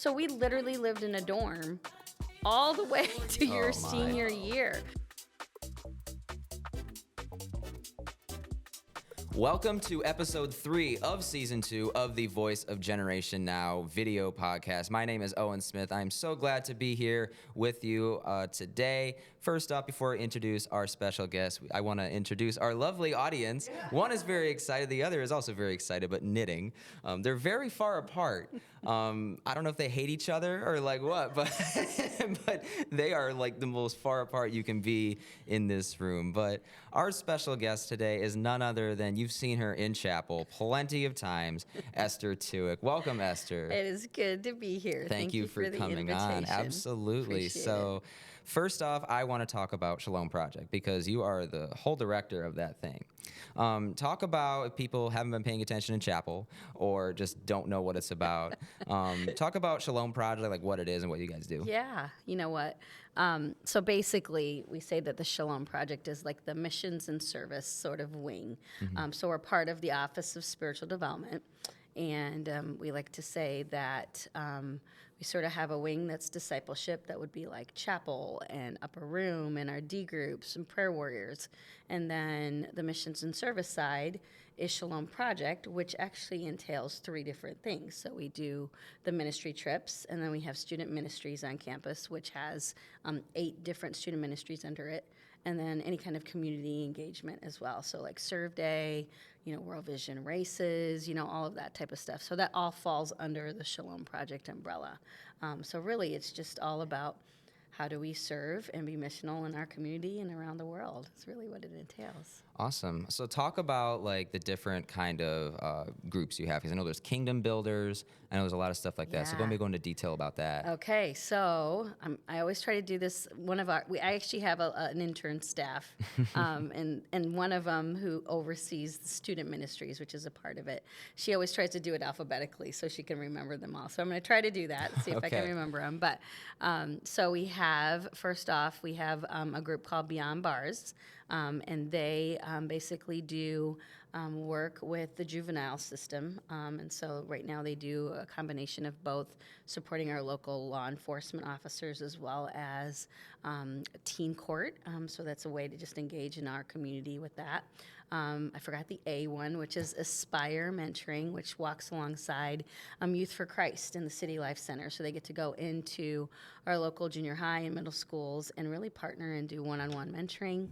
So we literally lived in a dorm all the way to your senior year. Welcome to episode 3 of season 2 of the Voice of Generation Now video podcast. My name is Owen Smith. I'm so glad to be here with you today. First up, before I introduce our special guest, I want to introduce our lovely audience. One is very excited. The other is also very excited, but knitting. They're very far apart. I don't know if they hate each other or like what, but but they are like the most far apart you can be in this room. But our special guest today is none other than, you've seen her in chapel plenty of times, Esther Tueck. Welcome, Esther. It is good to be here. Thank you for coming the on. Absolutely. Appreciate so first off, I want to talk about Shalom Project because you are the whole director of that thing. Talk about, if people haven't been paying attention in chapel or just don't know what it's about, talk about Shalom Project, like what it is and what you guys do. Yeah, you know what? So basically, we say that the Shalom Project is like the missions and service sort of wing. So we're part of the Office of Spiritual Development. And we like to say that we sort of have a wing that's discipleship that would be like chapel and upper room and our D groups and prayer warriors. And then the missions and service side is Shalom Project, which actually entails 3 different things. So we do the ministry trips, and then we have student ministries on campus, which has 8 different student ministries under it. And then any kind of community engagement as well. So like Serve Day, World Vision races, all of that type of stuff. So that all falls under the Shalom Project umbrella. So really it's just all about how do we serve and be missional in our community and around the world. It's really what it entails. Awesome. So talk about like the different kind of groups you have, because I know there's kingdom builders. I know there's a lot of stuff like that. So let me go into detail about that. Okay. So I always try to do this. I actually have an intern staff, and one of them who oversees the student ministries, which is a part of it. She always tries to do it alphabetically so she can remember them all. So I'm going to try to do that, see if I can remember them. But so we have a group called Beyond Bars, and they basically do work with the juvenile system. And so right now they do a combination of both supporting our local law enforcement officers as well as teen court. So that's a way to just engage in our community with that. I forgot the A one, which is Aspire Mentoring, which walks alongside Youth for Christ in the City Life Center. So they get to go into our local junior high and middle schools and really partner and do one-on-one mentoring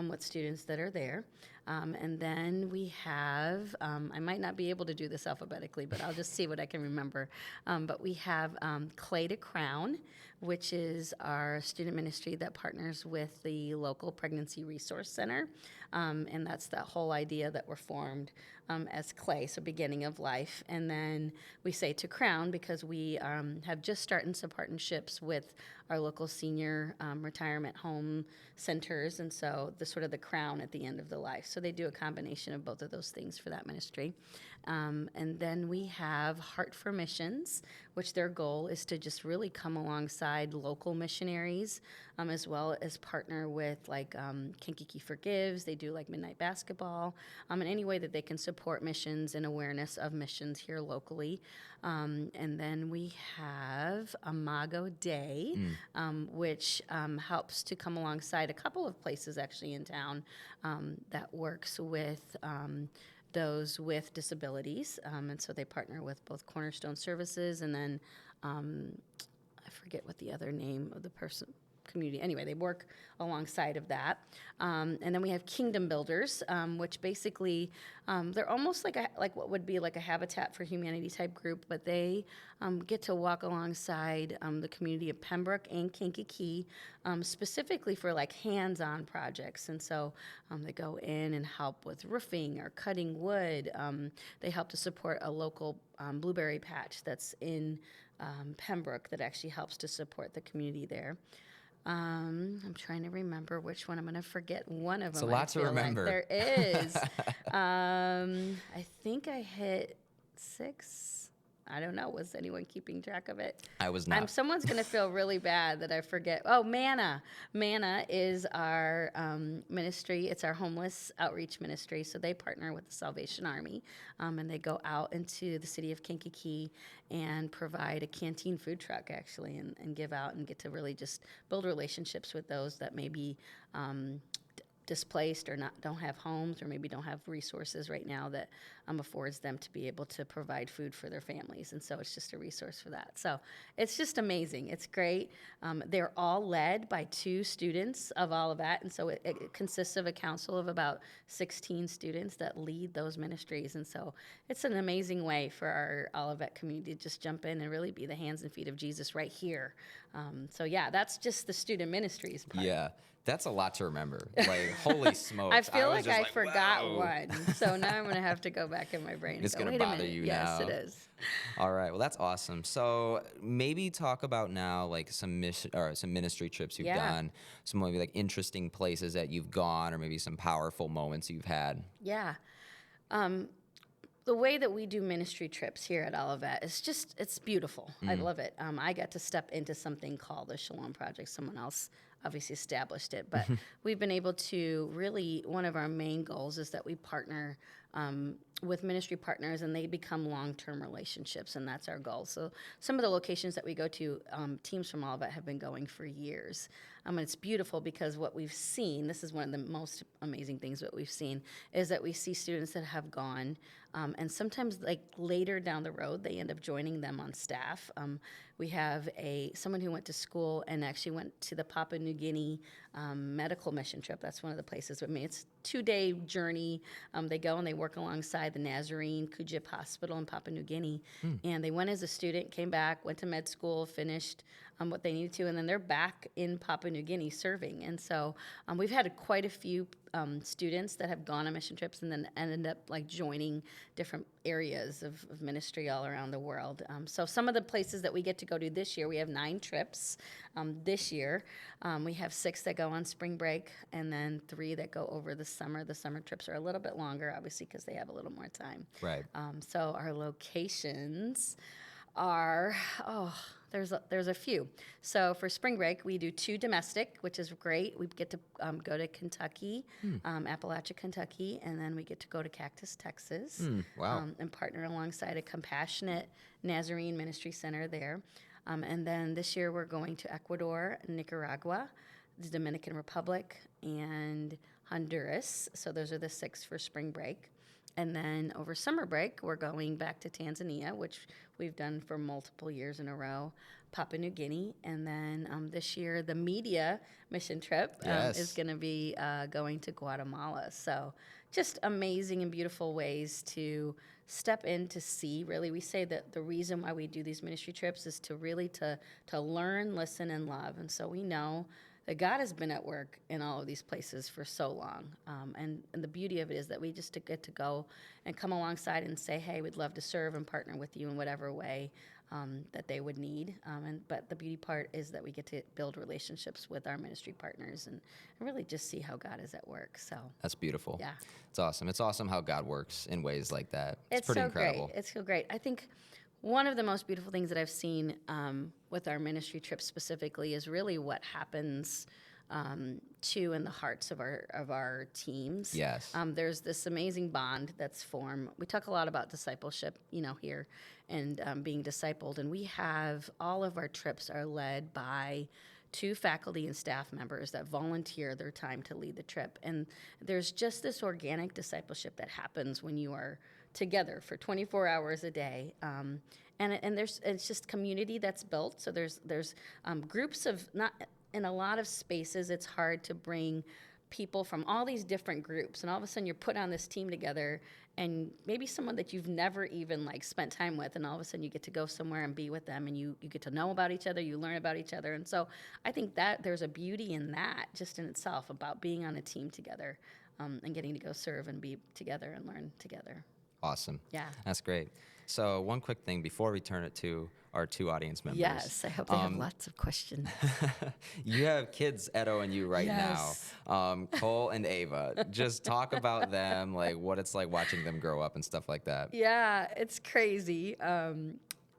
with students that are there. And then we have, I might not be able to do this alphabetically, but I'll just see what I can remember. But we have Clay to Crown, which is our student ministry that partners with the local Pregnancy Resource Center. And that's that whole idea that we're formed as Clay, so beginning of life. And then we say to Crown because we have just started some partnerships with our local senior retirement home centers. And so the sort of the crown at the end of the life. So they do a combination of both of those things for that ministry. And then we have Heart for Missions, which their goal is to just really come alongside local missionaries, as well as partner with like Kankakee Forgives. They do like midnight basketball, and any way that they can support missions and awareness of missions here locally. And then we have Imago Day, which helps to come alongside a couple of places actually in town that works with those with disabilities. And so they partner with both Cornerstone Services and then I forget what the other name of the person community. Anyway, they work alongside of that. And then we have Kingdom Builders, which basically, they're almost like what would be like a Habitat for Humanity type group, but they get to walk alongside the community of Pembroke and Kankakee, specifically for like hands-on projects. And so they go in and help with roofing or cutting wood. They help to support a local blueberry patch that's in Pembroke that actually helps to support the community there. I'm trying to remember which one. I'm going to forget one of them. It's a lot to remember. Like there is. I think I hit 6. I don't know. Was anyone keeping track of it? I was not. Someone's going to feel really bad that I forget. Oh, Manna. Manna is our ministry. It's our homeless outreach ministry. So they partner with the Salvation Army, and they go out into the city of Kankakee and provide a canteen food truck, actually, and give out and get to really just build relationships with those that may be displaced or don't have homes, or maybe don't have resources right now that affords them to be able to provide food for their families. And so it's just a resource for that. So it's just amazing. It's great. They're all led by 2 students of Olivet, and so it consists of a council of about 16 students that lead those ministries. And so it's an amazing way for our Olivet community to just jump in and really be the hands and feet of Jesus right here. So yeah, that's just the student ministries part. Yeah. That's a lot to remember. Like, holy smokes. I feel like I just forgot whoa. one. So now I'm going to have to go back in my brain and It's go, gonna wait bother a minute. you Yes, now. it is. All right. Well, that's awesome. So maybe talk about now like some ministry trips you've Yeah. done, some maybe like interesting places that you've gone, or maybe some powerful moments you've had. Yeah. The way that we do ministry trips here at Olivet is just, it's beautiful. I love it. I got to step into something called the Shalom Project. Someone else obviously established it, but we've been able to really, one of our main goals is that we partner with ministry partners, and they become long-term relationships, and that's our goal. So some of the locations that we go to, teams from Olivet have been going for years. And it's beautiful because what we've seen, this is one of the most amazing things that we've seen, is that we see students that have gone, and sometimes like later down the road, they end up joining them on staff. We have someone who went to school and actually went to the Papua New Guinea medical mission trip. That's one of the places with me. It's a 2-day journey. They go and they work alongside the Nazarene Kujip Hospital in Papua New Guinea. And they went as a student, came back, went to med school, finished what they needed to, and then they're back in Papua New Guinea serving. And so we've had quite a few students that have gone on mission trips and then ended up like joining different areas of ministry all around the world. So some of the places that we get to go to this year, we have 9 trips this year. We have 6 that go on spring break, and then 3 that go over the summer. The summer trips are a little bit longer, obviously, because they have a little more time. Right. So our locations are, there's a few. So for spring break, we do 2 domestic, which is great. We get to go to Kentucky, Appalachia, Kentucky, and then we get to go to Cactus, Texas. Wow. And partner alongside a Compassionate Nazarene Ministry Center there. And then this year we're going to Ecuador, Nicaragua, the Dominican Republic, and Honduras. So those are the 6 for spring break. And then over summer break, we're going back to Tanzania, which we've done for multiple years in a row, Papua New Guinea, and then this year the media mission trip is going to be going to Guatemala. So just amazing and beautiful ways to step in to see. Really, we say that the reason why we do these ministry trips is to really to learn, listen, and love. And so we know that God has been at work in all of these places for so long. And the beauty of it is that we just get to go and come alongside and say, hey, we'd love to serve and partner with you in whatever way that they would need. But the beauty part is that we get to build relationships with our ministry partners and really just see how God is at work. So That's beautiful. Yeah. It's awesome. It's awesome how God works in ways like that. It's pretty so incredible. Great. It's so great. I think one of the most beautiful things that I've seen with our ministry trips specifically is really what happens to in the hearts of our teams. Yes. There's this amazing bond that's formed. We talk a lot about discipleship, here, and being discipled. And we have all of our trips are led by 2 faculty and staff members that volunteer their time to lead the trip. And there's just this organic discipleship that happens when you are together for 24 hours a day. And it's just community that's built. So there's groups of, not in a lot of spaces, it's hard to bring people from all these different groups. And all of a sudden you're put on this team together, and maybe someone that you've never even spent time with, and all of a sudden you get to go somewhere and be with them, and you get to know about each other, you learn about each other. And so I think that there's a beauty in that just in itself about being on a team together, and getting to go serve and be together and learn together. Awesome. Yeah. That's great. So one quick thing before we turn it to our 2 audience members. Yes, I hope they have lots of questions. You have kids at ONU right Yes. now, Cole and Ava. Just talk about them, like what it's like watching them grow up and stuff like that. Yeah, it's crazy.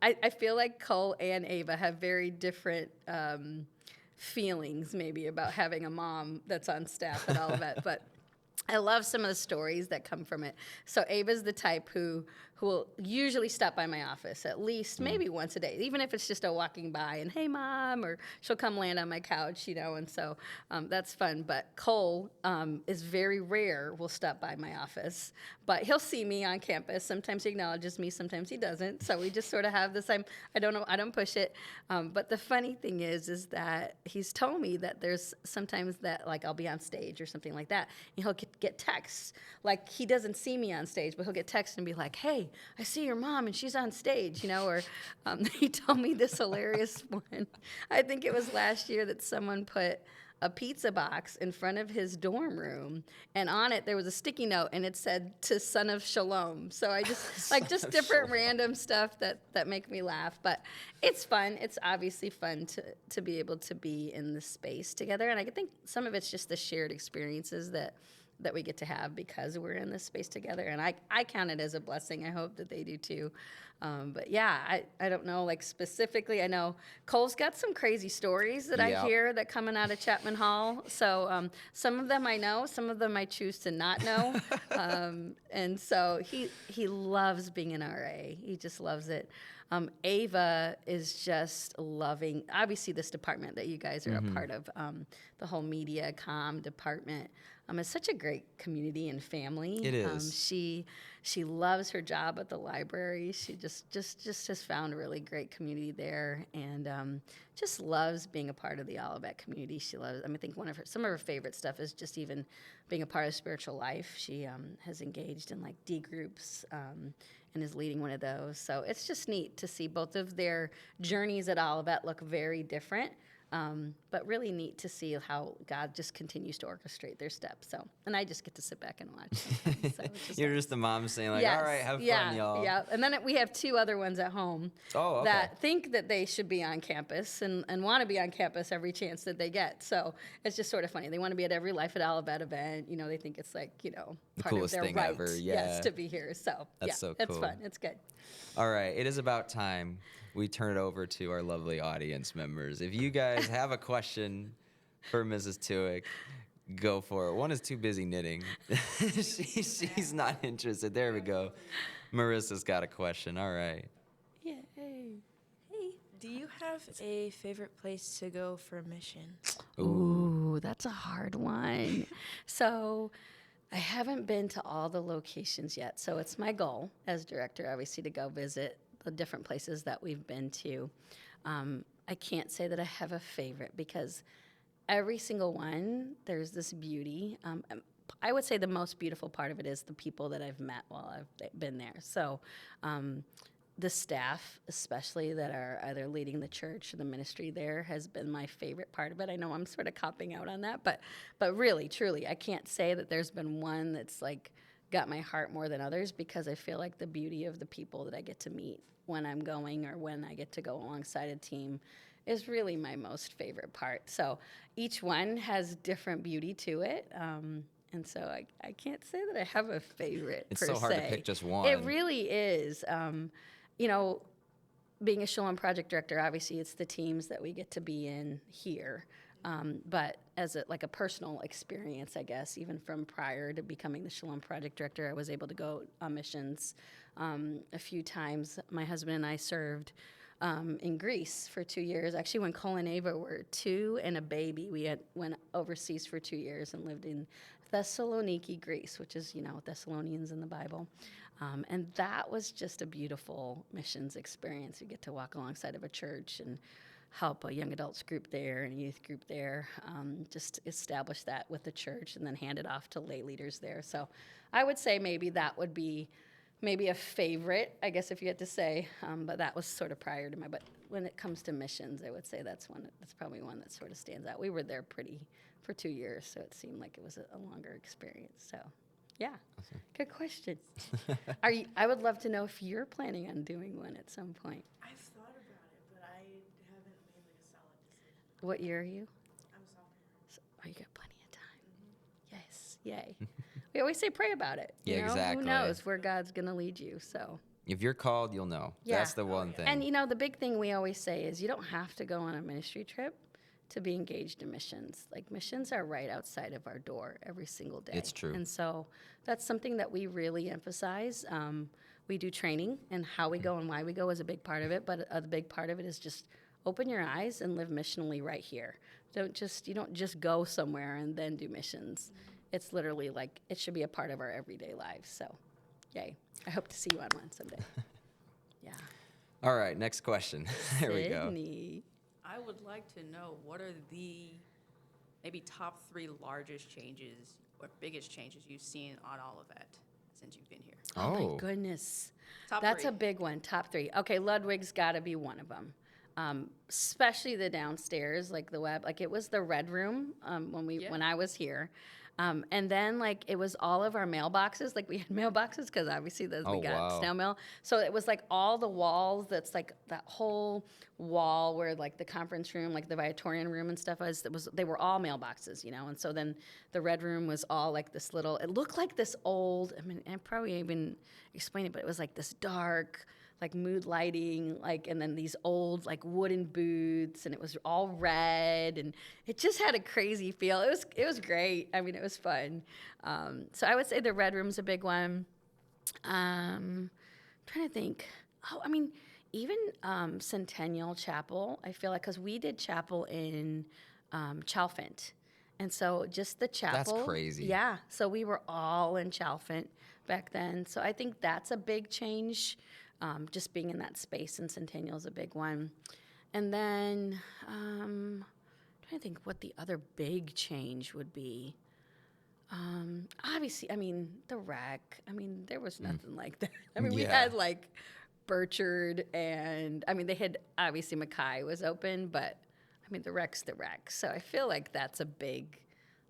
I feel like Cole and Ava have very different feelings maybe about having a mom that's on staff at Olivet, but I love some of the stories that come from it. So Ava's the type who will usually stop by my office at least maybe once a day, even if it's just a walking by and, hey, Mom, or she'll come land on my couch, and so that's fun. But Cole is very rare will stop by my office, but he'll see me on campus. Sometimes he acknowledges me, sometimes he doesn't. So we just sort of have this, I don't push it. But the funny thing is that he's told me that there's sometimes that, like, I'll be on stage or something like that, and he'll get texts. Like, he doesn't see me on stage, but he'll get texts and be like, hey, I see your mom and she's on stage, or he told me this hilarious one. I think it was last year that someone put a pizza box in front of his dorm room, and on it there was a sticky note, and it said, to son of Shalom. So I just, like, just different random stuff that make me laugh. But it's fun. It's obviously fun to be able to be in the space together. And I think some of it's just the shared experiences that we get to have because we're in this space together. And I count it as a blessing. I hope that they do too. But yeah, I don't know, like, specifically. I know Cole's got some crazy stories that I hear that coming out of Chapman Hall. So some of them I know, some of them I choose to not know. And so he loves being an RA. He just loves it. Ava is just loving, obviously, this department that you guys are a part of, the whole media comm department. It's such a great community and family. It is. She loves her job at the library. She just has found a really great community there, and just loves being a part of the Olivet community. She loves. I think some of her favorite stuff is just even being a part of spiritual life. She has engaged in, like, D groups. And is leading one of those. So it's just neat to see both of their journeys at Olivet look very different, but really neat to see how God just continues to orchestrate their steps. So, and I just get to sit back and watch. So You're just the mom saying, like, all right, have fun, y'all. Yeah, and then we have two other ones at home that think that they should be on campus and want to be on campus every chance that they get. So it's just sort of funny. They want to be at every Life at Olivet event. They think it's like, the part coolest of their thing right, ever. yes, to be here. So That's so cool. It's fun. It's good. All right, it is about time we turn it over to our lovely audience members. If you guys have a question for Mrs. Tueck, go for it. One is too busy knitting. She's not interested. There we go. Marissa's got a question. All right. Yay. Hey. Do you have a favorite place to go for a mission? Ooh, that's a hard one. So I haven't been to all the locations yet. So it's my goal as director, obviously, to go visit the different places that we've been to. I can't say that I have a favorite because every single one, there's this beauty. I would say the most beautiful part of it is the people that I've met while I've been there. So the staff, especially, that are either leading the church or the ministry there, has been my favorite part of it. I know I'm sort of copping out on that, but really, truly, I can't say that there's been one that's, like, got my heart more than others, because I feel like the beauty of the people that I get to meet when I'm going or when I get to go alongside a team is really my most favorite part. So each one has different beauty to it. And so I can't say that I have a favorite. It's per so hard se. to pick just one. It really is. Being a Shalom project director, obviously it's the teams that we get to be in here. But as a personal experience, I guess, even from prior to becoming the Shalom project director, I was able to go on missions a few times. My husband and I served in Greece for 2 years. Actually, when Cole and Ava were 2 and a baby, we went overseas for 2 years and lived in Thessaloniki, Greece, which is, Thessalonians in the Bible. And that was just a beautiful missions experience. You get to walk alongside of a church and help a young adults group there and a youth group there, just establish that with the church and then hand it off to lay leaders there. So I would say maybe that would be maybe a favorite, I guess, if you had to say, but that was sort of prior to but when it comes to missions, I would say that's probably one that sort of stands out. We were there for 2 years, so it seemed like it was a longer experience. So yeah, awesome. Good question. I would love to know if you're planning on doing one at some point. I've thought about it, but I haven't made like a solid decision. What year are you? I'm a sophomore. Oh, you got plenty of time. Yes, yay. We always say pray about it. Yeah, exactly. Who knows where God's going to lead you, so If you're called, you'll know. Yeah. That's the one thing. And the big thing we always say is you don't have to go on a ministry trip to be engaged in missions. Like, missions are right outside of our door every single day. It's true. And so that's something that we really emphasize. We do training, and how we go and why we go is a big part of it, but a big part of it is just open your eyes and live missionally right here. You don't just go somewhere and then do missions. It's literally like, it should be a part of our everyday lives. So, yay. I hope to see you on one someday. Yeah. All right, next question. There we go. Sydney. I would like to know, what are the maybe top 3 largest changes or biggest changes you've seen on Olivet since you've been here? Oh my goodness. Top That's 3. a big one, top 3. Okay, Ludwig's got to be one of them. Especially the downstairs, like the web, like it was the red room when I was here. And then like it was all of our mailboxes, like we had mailboxes because obviously we got snail mail. So it was like all the walls, that's like that whole wall where like the conference room, like the Viatorian room and stuff they were all mailboxes, and so then the red room was all like this little, it looked like this old, I probably even explained it, but it was like this dark, like mood lighting, like, and then these old like wooden booths, and it was all red, and it just had a crazy feel. It was great. It was fun. So I would say the red room's a big one. Trying to think. Even Centennial Chapel. I feel like because we did chapel in Chalfant, and so just the chapel. That's crazy. Yeah. So we were all in Chalfant back then. So I think that's a big change. Just being in that space in Centennial is a big one. And then I'm trying to think what the other big change would be. Obviously, the rec. There was nothing like that. We had like Burchard, and they had, obviously Mackay was open, but the rec's the rec. So I feel like that's a big,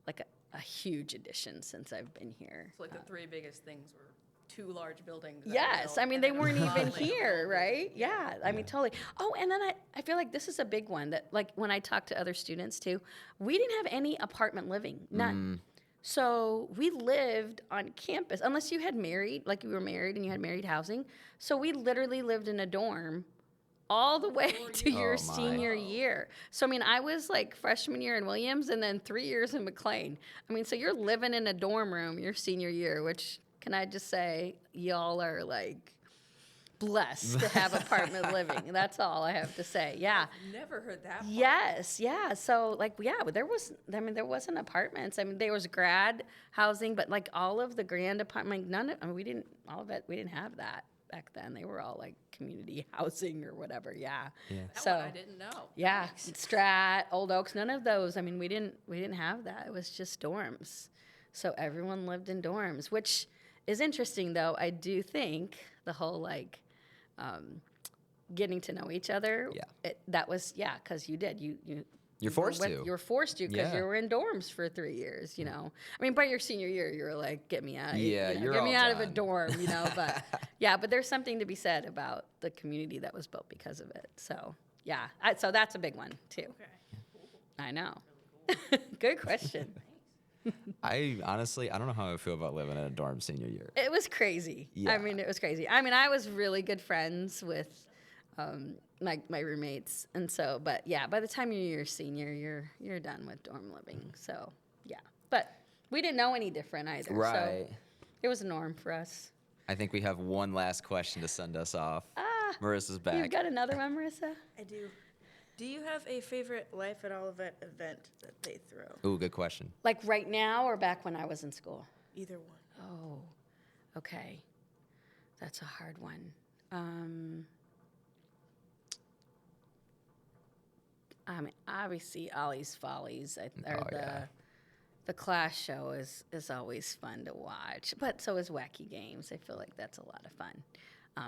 like a huge addition since I've been here. So like the 3 biggest things were 2 large buildings. Yes, they weren't even here, right? Yeah, totally. Oh, and then I feel like this is a big one that, like, when I talk to other students too, we didn't have any apartment living, none. So we lived on campus, unless you had married, like you were married and you had married housing. So we literally lived in a dorm all the way to your senior year. So, I was like freshman year in Williams and then 3 years in McLean. So you're living in a dorm room your senior year, which... Can I just say, y'all are like blessed to have apartment living. That's all I have to say. Yeah. I've never heard that part. Yes. Yeah. So but there wasn't apartments. There was grad housing, but like all of the grand apartment, we didn't have that back then. They were all like community housing or whatever. Yeah. That one I didn't know. Yeah. Strat, Old Oaks, none of those. We didn't have that. It was just dorms. So everyone lived in dorms, which is interesting, though. I do think the whole like getting to know each other. Yeah. That was because you did You're forced to. You were forced to because you were in dorms for 3 years. By your senior year, you were like, get me out. Yeah, get me out of a dorm. But but there's something to be said about the community that was built because of it. So so that's a big one too. Okay. I know. Good question. I honestly don't know how I feel about living in a dorm senior year. It was crazy. Yeah. It was crazy. I was really good friends with my roommates, and so, but by the time you're your senior, you're done with dorm living. So but we didn't know any different either. Right. So it was a norm for us. I think we have one last question to send us off. Marissa's back. You've got another one, Marissa? I do. Do you have a favorite Life at Olivet event that they throw? Ooh, good question. Like right now or back when I was in school? Either one. Oh, okay. That's a hard one. Obviously, Ollie's Follies, the class show is always fun to watch. But so is Wacky Games. I feel like that's a lot of fun.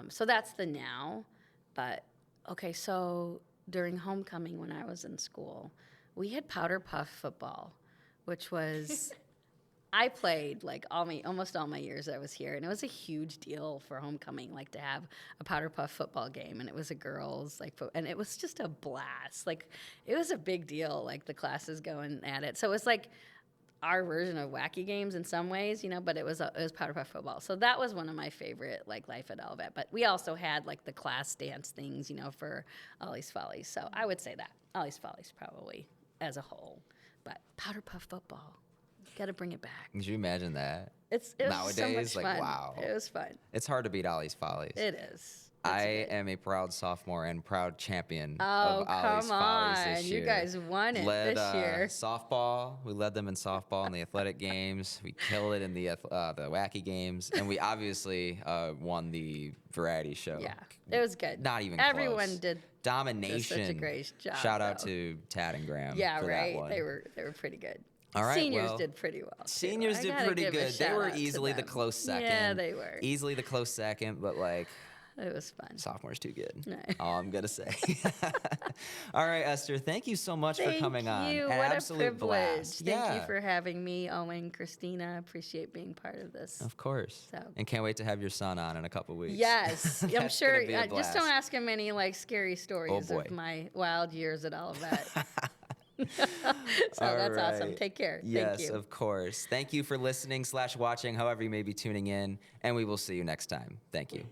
So that's the now. But, okay, so during homecoming when I was in school, we had powder puff football, which was... I played like almost all my years I was here, and it was a huge deal for homecoming, like to have a powder puff football game, and it was a girls and it was just a blast. Like it was a big deal, like the classes going at it. So it was like our version of wacky games in some ways, but it was powder puff football. So that was one of my favorite, like, life at Olivet. But we also had, like, the class dance things, for Ollie's Follies. So I would say that Ollie's Follies probably as a whole. But powder puff football, got to bring it back. Could you imagine that? It was Nowadays, so much like, fun. wow. It was fun. It's hard to beat Ollie's Follies. It is. I am a proud sophomore and proud champion Oh, of Ollie's come Follies on. this You year. guys won it Led, this year. softball. We led them in softball in the athletic games. We killed it in the wacky games. And we obviously won the variety show. Yeah, it was good. Not even Everyone close. did Domination. such a great job. Shout out though. to Tad and Graham Yeah, for right. that one. They were pretty good. All right, Seniors well, did pretty well. too. Seniors I did gotta pretty give a good. They shout were out to easily the them. close second. Yeah, they were. Easily the close second, but like It was fun. sophomores too good. Right. All I'm gonna say. All right, Esther, thank you so much for coming on. Thank you. An What absolute a privilege. blast. Thank you Yeah. for having me, Owen, Christina. Appreciate being part of this. Of course. So- And can't wait to have your son on in a couple weeks. Yes, I'm That's sure. gonna be a Just don't blast. ask him any like scary stories boy. of my wild years at Olivet. So All that's awesome. right. Take care. Yes, Thank you. of course. Thank you for listening / watching, however you may be tuning in, and we will see you next time. Thank you.